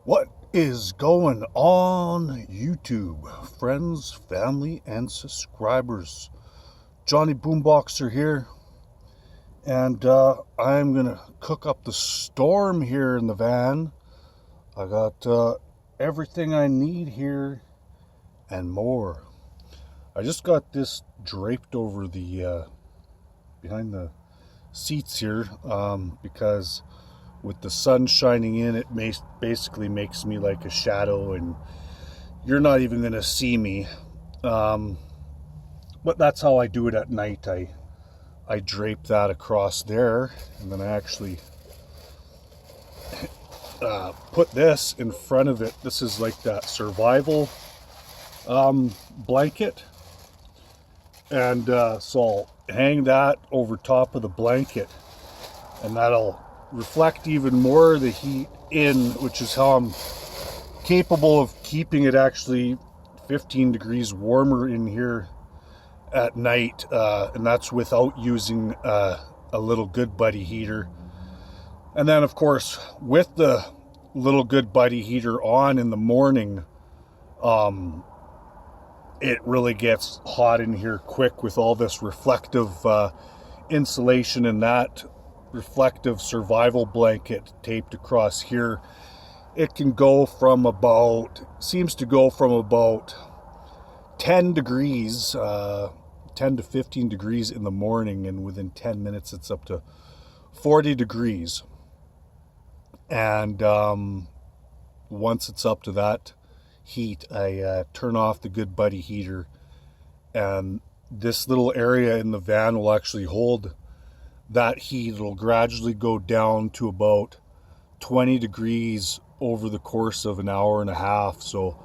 What is going on YouTube, friends, family, and subscribers? Johnny Boomboxer here, and I'm gonna cook up the storm here in the van. I got everything I need here and more. I just got this draped over the behind the seats here because with the sun shining in, it basically makes me like a shadow, and you're not even going to see me. But that's how I do it at night. I drape that across there, and then I actually put this in front of it. This is like that survival blanket, and so I'll hang that over top of the blanket, and that'll reflect even more of the heat in, which is how I'm capable of keeping it actually 15 degrees warmer in here at night, and that's without using a little Good Buddy heater. And then of course with the little Good Buddy heater on in the morning, it really gets hot in here quick with all this reflective insulation and that reflective survival blanket taped across here. It can go from seems to go from about 10 degrees, 10 to 15 degrees in the morning, and within 10 minutes it's up to 40 degrees. And once it's up to that heat, I turn off the Good Buddy heater, and this little area in the van will actually hold that heat. It'll gradually go down to about 20 degrees over the course of an hour and a half. So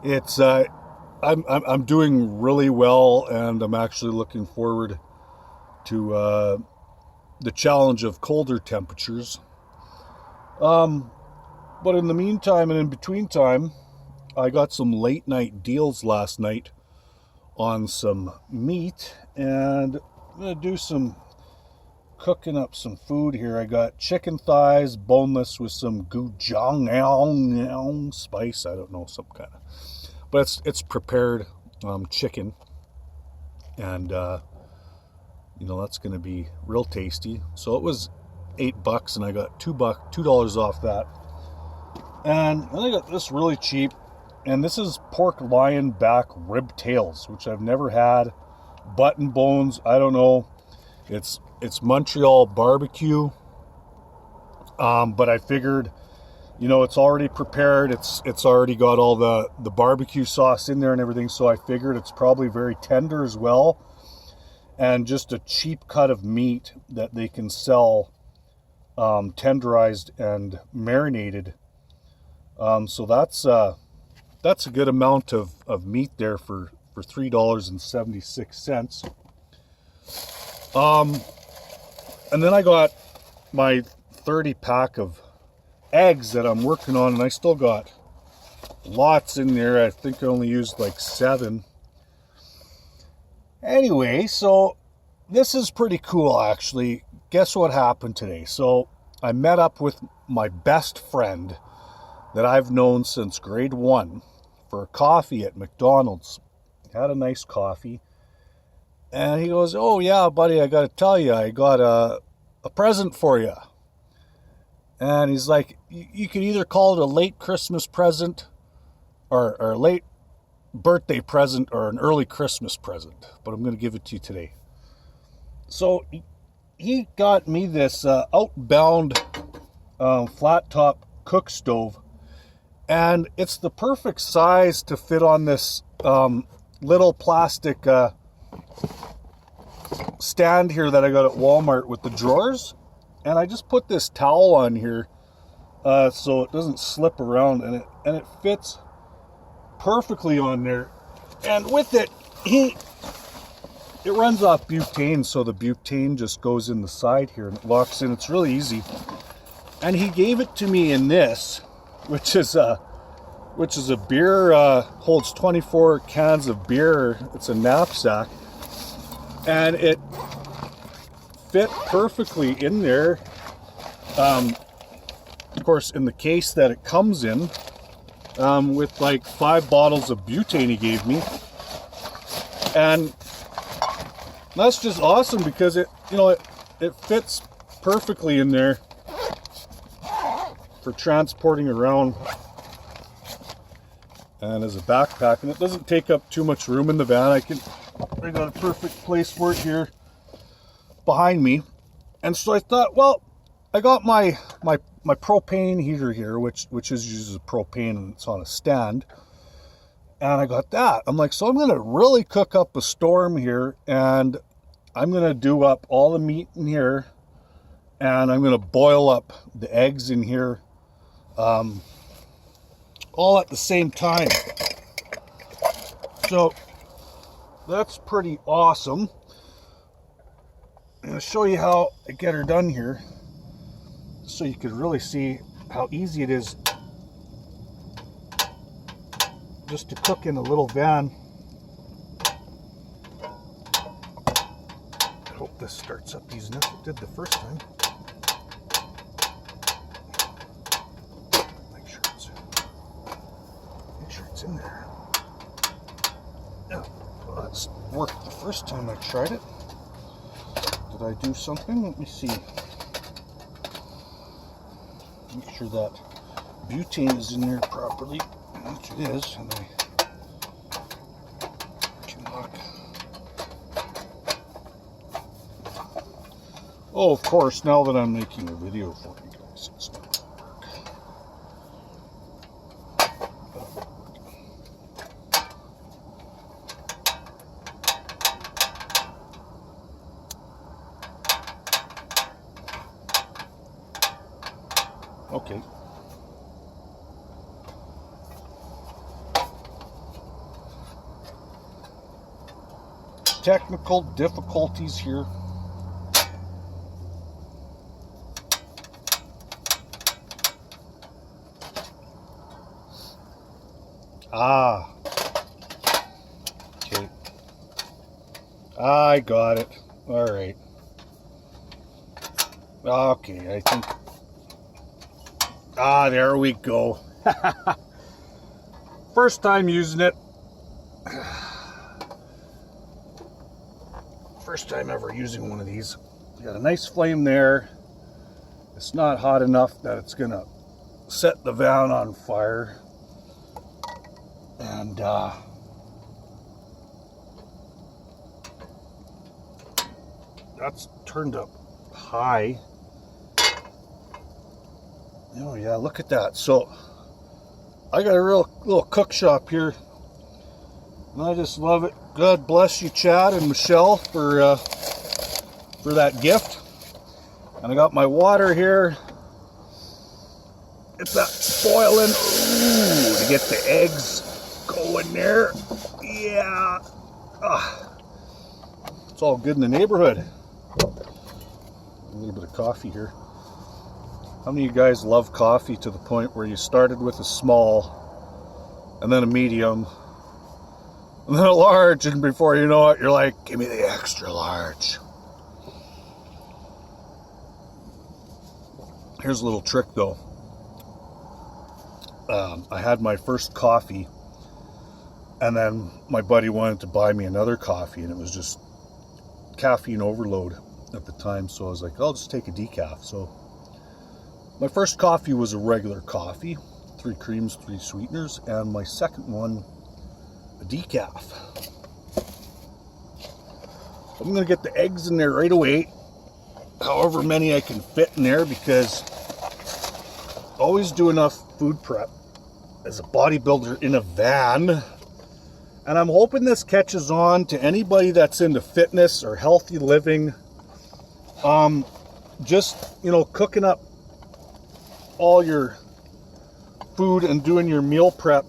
it's I'm doing really well, and I'm actually looking forward to the challenge of colder temperatures. But in the meantime and in between time, I got some late night deals last night on some meat, and I'm gonna do some cooking up some food here. I got chicken thighs, boneless, with some gochujang spice. I don't know, some kind of, but it's prepared chicken, and that's going to be real tasty. So it was $8, and I got $2 off that. And then I got this really cheap, and this is pork lion back rib tails, which I've never had. Button bones, I don't know. It's Montreal barbecue, but I figured, it's already prepared. It's already got all the barbecue sauce in there and everything, so I figured it's probably very tender as well, and just a cheap cut of meat that they can sell tenderized and marinated. So that's a good amount of meat there for $3.76. And then I got my 30 pack of eggs that I'm working on, and I still got lots in there. I think I only used like 7. Anyway, so this is pretty cool, actually. Guess what happened today? So I met up with my best friend that I've known since grade 1 for coffee at McDonald's. Had a nice coffee. And he goes, "Oh yeah, buddy, I got to tell you, I got a present for you." And he's like, "You could either call it a late Christmas present or a late birthday present or an early Christmas present, but I'm going to give it to you today." So he got me this Outbound flat top cook stove, and it's the perfect size to fit on this little plastic stand here that I got at Walmart with the drawers. And I just put this towel on here so it doesn't slip around, and it fits perfectly on there. And with it, it runs off butane, so the butane just goes in the side here and it locks in. It's really easy. And he gave it to me in this, which is a beer, holds 24 cans of beer. It's a knapsack, and it fit perfectly in there. of course, in the case that it comes in, with like 5 bottles of butane he gave me. And that's just awesome because it fits perfectly in there for transporting around and as a backpack, and it doesn't take up too much room in the van. I got a perfect place for it here behind me. And so I thought, well, I got my propane heater here, which uses propane, and it's on a stand. And I got that. I'm like, so I'm going to really cook up a storm here, and I'm going to do up all the meat in here, and I'm going to boil up the eggs in here, all at the same time. So that's pretty awesome. I'm going to show you how I get her done here, so you can really see how easy it is just to cook in a little van. I hope this starts up easy enough. It did the first time. Make sure it's in there. Yeah, well, that's worked the first time I tried it. Did I do something? Let me see. Make sure that butane is in there properly. Which it is, and I can lock. Oh, of course, now that I'm making a video for you guys, it's not going to work. Okay. Technical difficulties here. Okay. I got it. All right. Okay, I think. There we go. First time using it. First time ever using one of these. Got a nice flame there. It's not hot enough that it's gonna set the van on fire. And that's turned up high. Oh yeah, look at that. So I got a real little cook shop here, and I just love it. God bless you, Chad and Michelle, for that gift. And I got my water here. It's that boiling. Ooh, to get the eggs going there. Yeah. It's all good in the neighborhood. A little bit of coffee here. How many of you guys love coffee to the point where you started with a small, and then a medium, and then a large, and before you know it, you're like, give me the extra large. Here's a little trick though. I had my first coffee, and then my buddy wanted to buy me another coffee, and it was just caffeine overload at the time, so I was like, I'll just take a decaf. So my first coffee was a regular coffee, 3 creams, 3 sweeteners, and my second one, a decaf. I'm going to get the eggs in there right away, however many I can fit in there, because I always do enough food prep as a bodybuilder in a van. And I'm hoping this catches on to anybody that's into fitness or healthy living. Just, cooking up all your food and doing your meal prep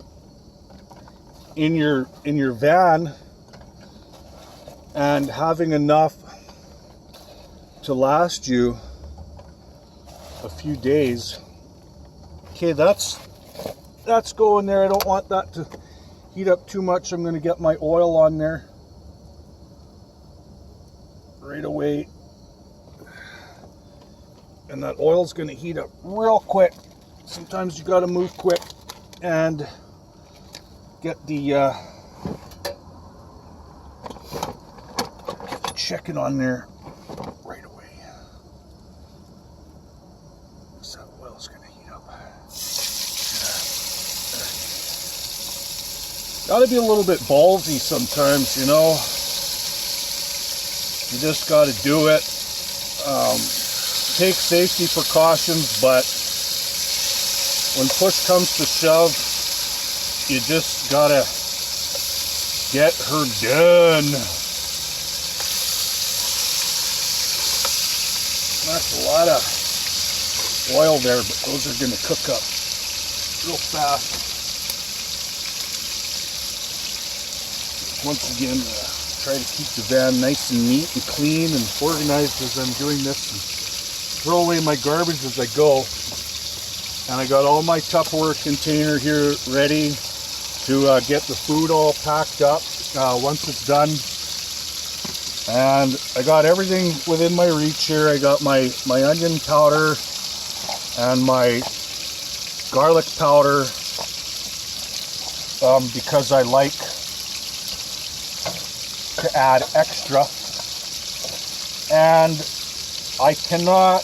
in your van, and having enough to last you a few days. Okay, that's going there. I don't want that to heat up too much. I'm going to get my oil on there right away, and that oil's going to heat up real quick. sometimes you gotta move quick and get the chicken on there right away. So that oil's gonna heat up. Gotta be a little bit ballsy sometimes, you know. You just gotta do it. Take safety precautions, but when push comes to shove, you just gotta get her done. That's a lot of oil there, but those are gonna cook up real fast. Once again, try to keep the van nice and neat and clean and organized as I'm doing this, and throw away my garbage as I go. And I got all my Tupperware container here ready to get the food all packed up once it's done. And I got everything within my reach here. I got my onion powder and my garlic powder because I like to add extra, and I cannot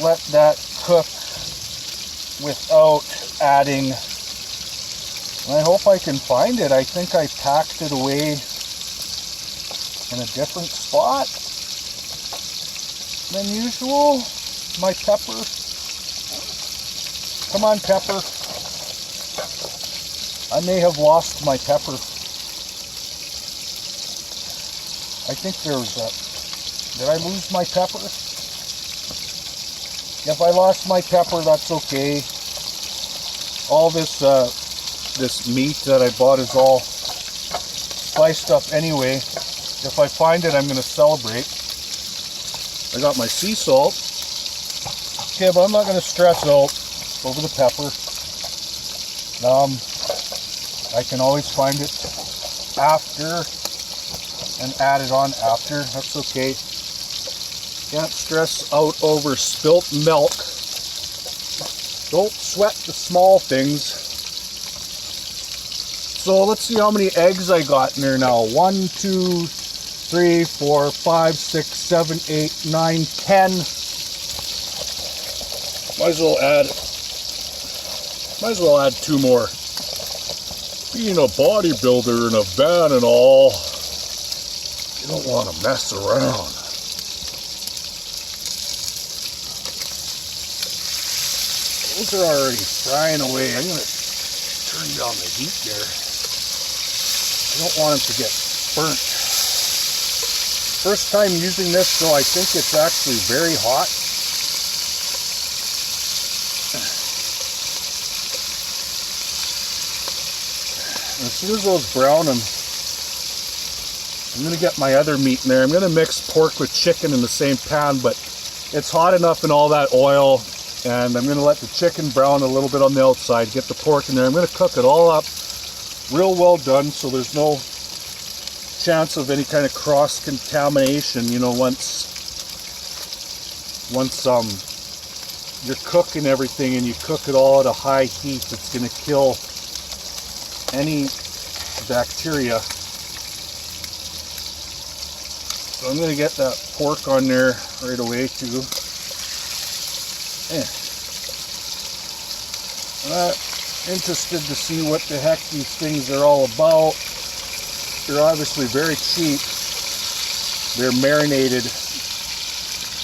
let that cook without adding, I hope I can find it. I think I packed it away in a different spot than usual. My pepper. Come on, pepper. I may have lost my pepper. I think there's a, did I lose my pepper? If I lost my pepper, that's okay. All this this meat that I bought is all spiced up anyway. If I find it, I'm going to celebrate. I got my sea salt. Okay, but I'm not going to stress out over the pepper. I can always find it after and add it on after. That's okay. Can't stress out over spilt milk. Don't sweat the small things. So let's see how many eggs I got in there now. 1, 2, 3, 4, 5, 6, 7, 8, 9, 10. Might as well add 2 more. Being a bodybuilder in a van and all, you don't want to mess around. Those are already frying away. I'm going to turn down the heat there. I don't want them to get burnt. First time using this, so I think it's actually very hot. And as soon as those brown, I'm going to get my other meat in there. I'm going to mix pork with chicken in the same pan, but it's hot enough in all that oil, and I'm going to let the chicken brown a little bit on the outside, get the pork in there. I'm going to cook it all up real well done, so there's no chance of any kind of cross-contamination, you know, once you're cooking everything and you cook it all at a high heat, it's going to kill any bacteria. So I'm going to get that pork on there right away too. Interested to see what the heck these things are all about. They're obviously very cheap. They're marinated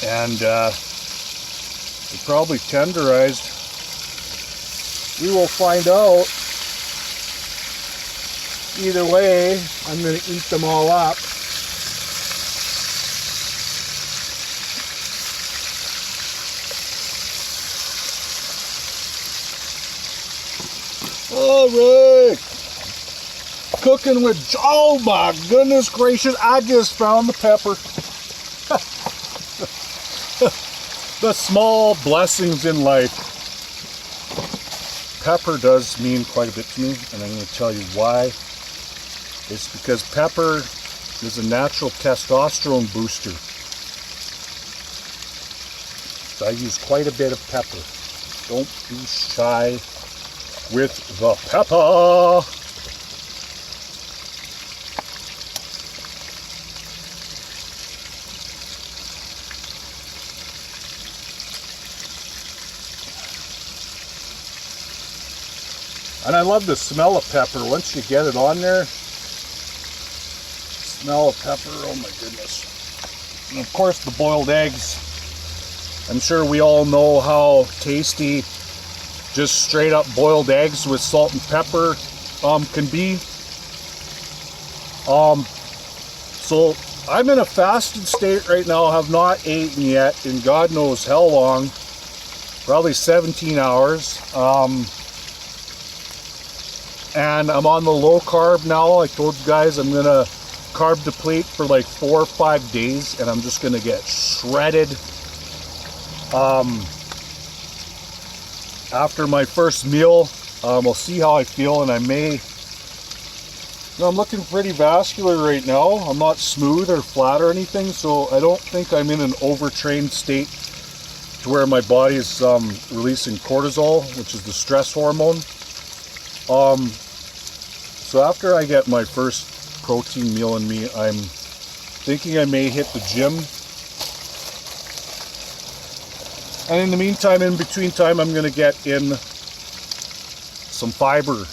and they're probably tenderized. We will find out. Either way, I'm going to eat them all up. All right. Cooking with, oh my goodness gracious, I just found the pepper. The small blessings in life. Pepper does mean quite a bit to me, and I'm going to tell you why. It's because pepper is a natural testosterone booster. So I use quite a bit of pepper. Don't be shy with the pepper. And I love the smell of pepper. Once you get it on there, smell of pepper, oh my goodness. And of course the boiled eggs. I'm sure we all know how tasty just straight up boiled eggs with salt and pepper can be. So I'm in a fasted state right now. I have not eaten yet in God knows how long, probably 17 hours. And I'm on the low carb now. I told you guys I'm gonna carb deplete for like 4 or 5 days, and I'm just gonna get shredded. After my first meal, we'll see how I feel, and I may. I'm looking pretty vascular right now. I'm not smooth or flat or anything, so I don't think I'm in an overtrained state to where my body is releasing cortisol, which is the stress hormone. So after I get my first protein meal in me, I'm thinking I may hit the gym. And in the meantime, in between time, I'm going to get in some fiber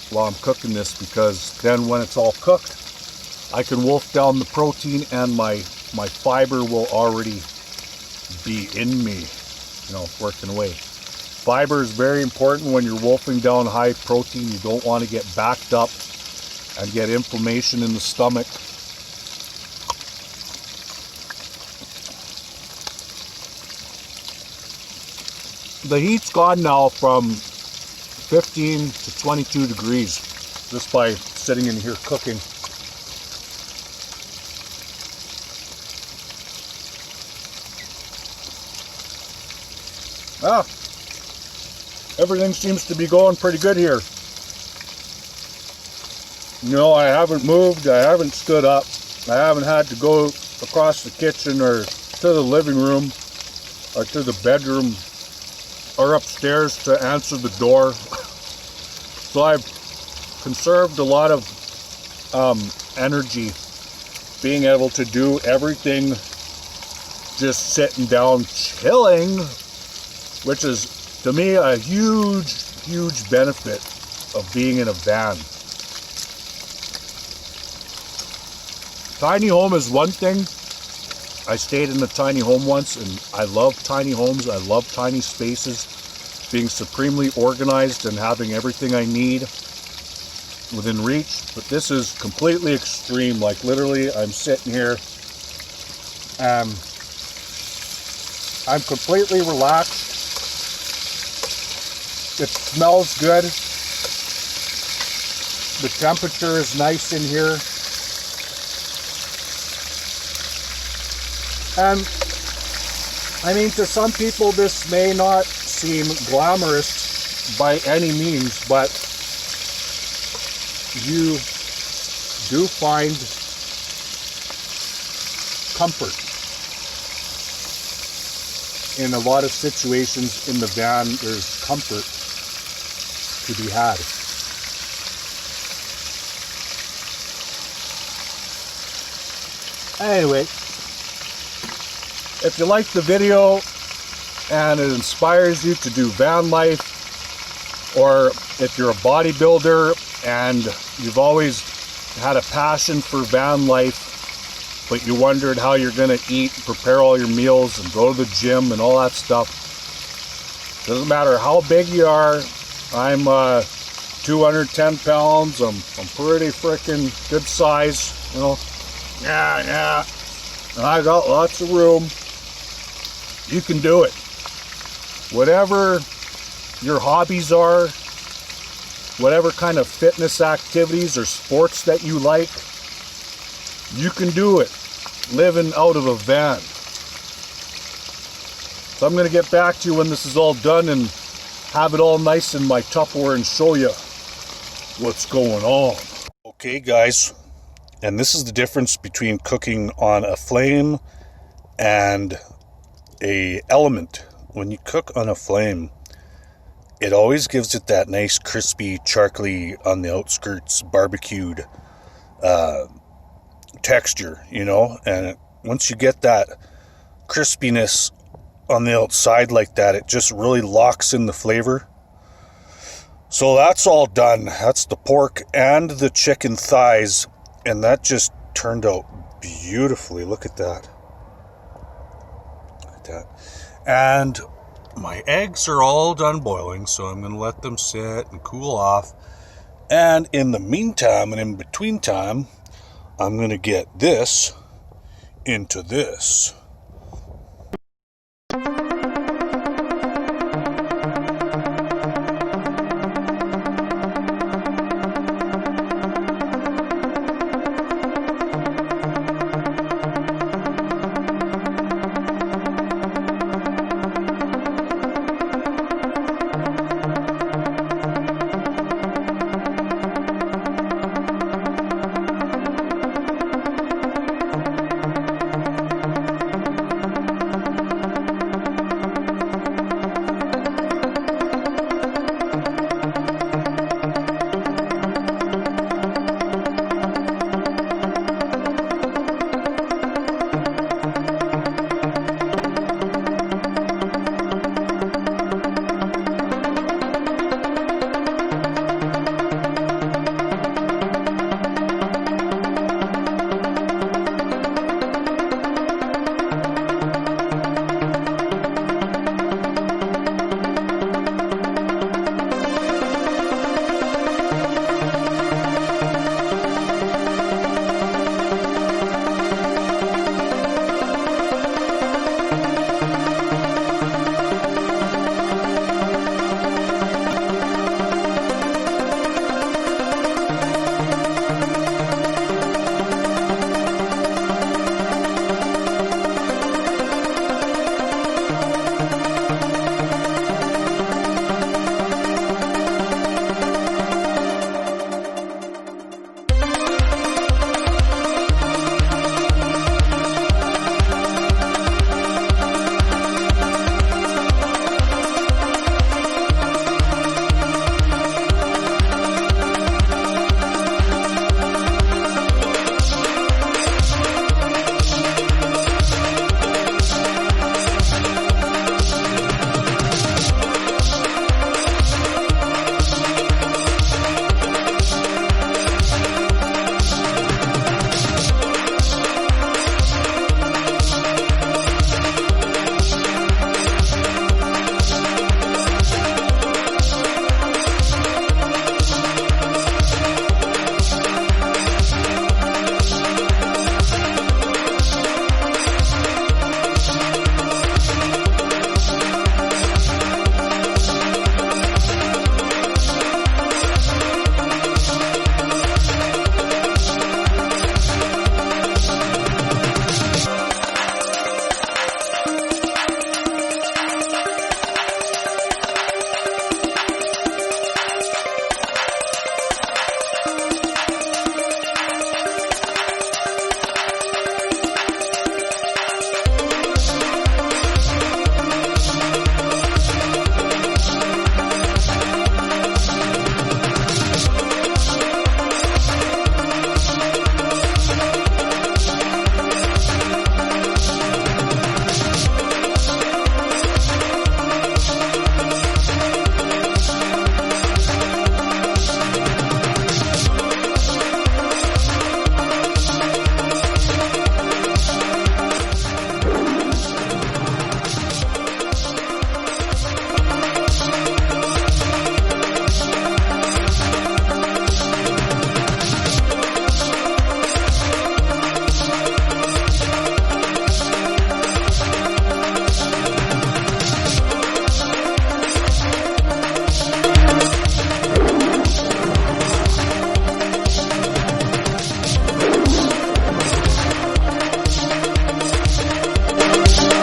while I'm cooking this, because then when it's all cooked, I can wolf down the protein and my fiber will already be in me, working away. Fiber is very important when you're wolfing down high protein. You don't want to get backed up and get inflammation in the stomach. The heat's gone now from 15 to 22 degrees just by sitting in here cooking. Everything seems to be going pretty good here. I haven't moved, I haven't stood up, I haven't had to go across the kitchen or to the living room or to the bedroom or upstairs to answer the door. So I've conserved a lot of energy being able to do everything just sitting down chilling, which is to me a huge benefit of being in a van. Tiny home is one thing. I stayed in a tiny home once, and I love tiny homes. I love tiny spaces, being supremely organized and having everything I need within reach. But this is completely extreme. Like literally, I'm sitting here and I'm completely relaxed. It smells good. The temperature is nice in here. And I mean, to some people this may not seem glamorous by any means, but you do find comfort in a lot of situations. In the van, there's comfort to be had. Anyway, if you like the video and it inspires you to do van life, or if you're a bodybuilder and you've always had a passion for van life, but you wondered how you're going to eat, prepare all your meals, and go to the gym and all that stuff, doesn't matter how big you are. I'm 210 pounds. I'm pretty freaking good size, Yeah. And I got lots of room. You can do it. Whatever your hobbies are, whatever kind of fitness activities or sports that you like, you can do it living out of a van. So I'm going to get back to you when this is all done and have it all nice in my Tupperware and show you what's going on. Okay guys, and this is the difference between cooking on a flame and a element when you cook on a flame, it always gives it that nice crispy, charcoaly on the outskirts, barbecued texture, you know. And once you get that crispiness on the outside like that, it just really locks in the flavor. So that's all done. That's the pork and the chicken thighs, and that just turned out beautifully. Look at that. Look at that. And my eggs are all done boiling, so I'm going to let them sit and cool off. And in the meantime, and in between time, I'm going to get this into this.